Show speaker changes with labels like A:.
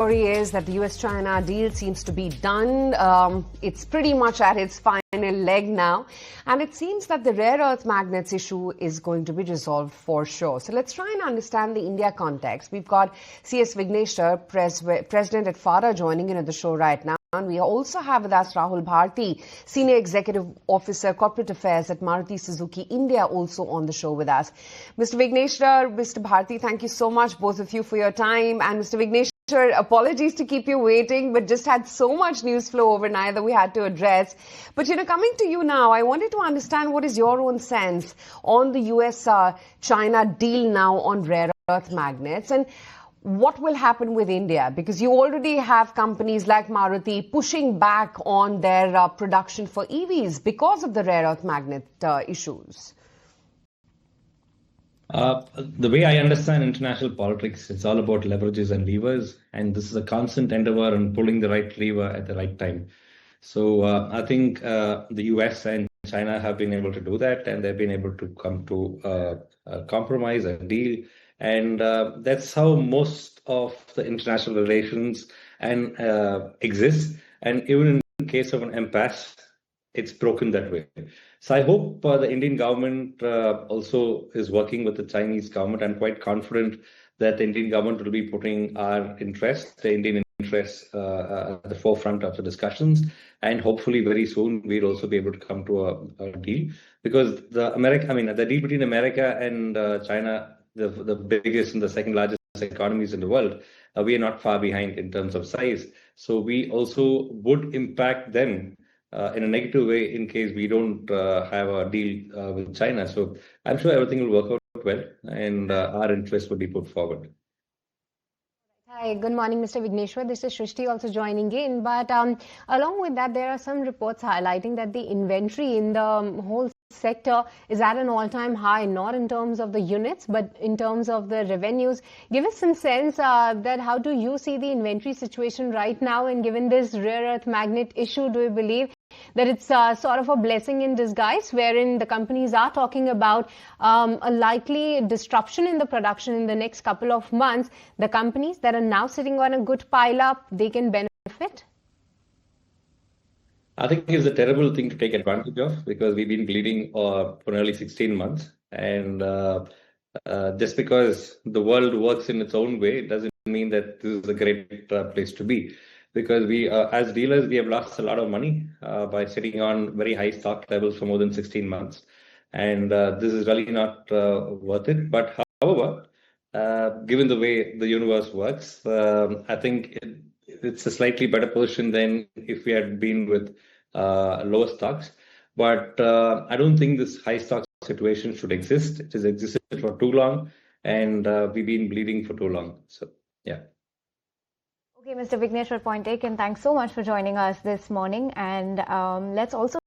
A: Story is that the US-China deal seems to be done. It's pretty much at its final leg now. And it seems that the rare earth magnets issue is going to be resolved for sure. So let's try and understand the India context. We've got CS Vigneshwar, President at FARA, joining in at the show right now. And we also have with us Rahul Bharti, Senior Executive Officer, Corporate Affairs at Maruti Suzuki India, also on the show with us. Mr. Vigneshwar, Mr. Bharti, thank you so much, both of you, for your time. And Mr. Vigneshwar, apologies to keep you waiting, but just had so much news flow overnight that we had to address. But, coming to you now, I wanted to understand what is your own sense on the US-China deal now on rare earth magnets, and what will happen with India? Because you already have companies like Maruti pushing back on their production for EVs because of the rare earth magnet issues.
B: The way I understand international politics, it's all about leverages and levers, and this is a constant endeavor on pulling the right lever at the right time. So I think the US and China have been able to do that, and they've been able to come to a compromise, a deal, and that's how most of the international relations exist. And even in case of an impasse, it's broken that way. So I hope the Indian government also is working with the Chinese government. I'm quite confident that the Indian government will be putting our interests, the Indian interests, at the forefront of the discussions. And hopefully very soon we'll also be able to come to a deal, because the deal between America and China, the biggest and the second largest economies in the world, we are not far behind in terms of size. So we also would impact them in a negative way in case we don't have a deal with China. So I'm sure everything will work out well, and our interests will be put forward.
C: Hi, good morning, Mr. Vigneshwar. This is Shrishti also joining in. But along with that, there are some reports highlighting that the inventory in the whole sector is at an all-time high, not in terms of the units, but in terms of the revenues. Give us some sense that how do you see the inventory situation right now? And given this rare earth magnet issue, do you believe that it's sort of a blessing in disguise, wherein the companies are talking about a likely disruption in the production in the next couple of months? The companies that are now sitting on a good pile up, they can benefit?
B: I think it's a terrible thing to take advantage of, because we've been bleeding for nearly 16 months. And just because the world works in its own way doesn't mean that this is a great place to be. Because we, as dealers, we have lost a lot of money by sitting on very high stock levels for more than 16 months. And this is really not worth it. But however, given the way the universe works, I think it's a slightly better position than if we had been with lower stocks. But I don't think this high stock situation should exist. It has existed for too long, and we've been bleeding for too long. So, yeah.
C: Okay, Mr. Vigneshwar, point taken. Thanks so much for joining us this morning. And let's also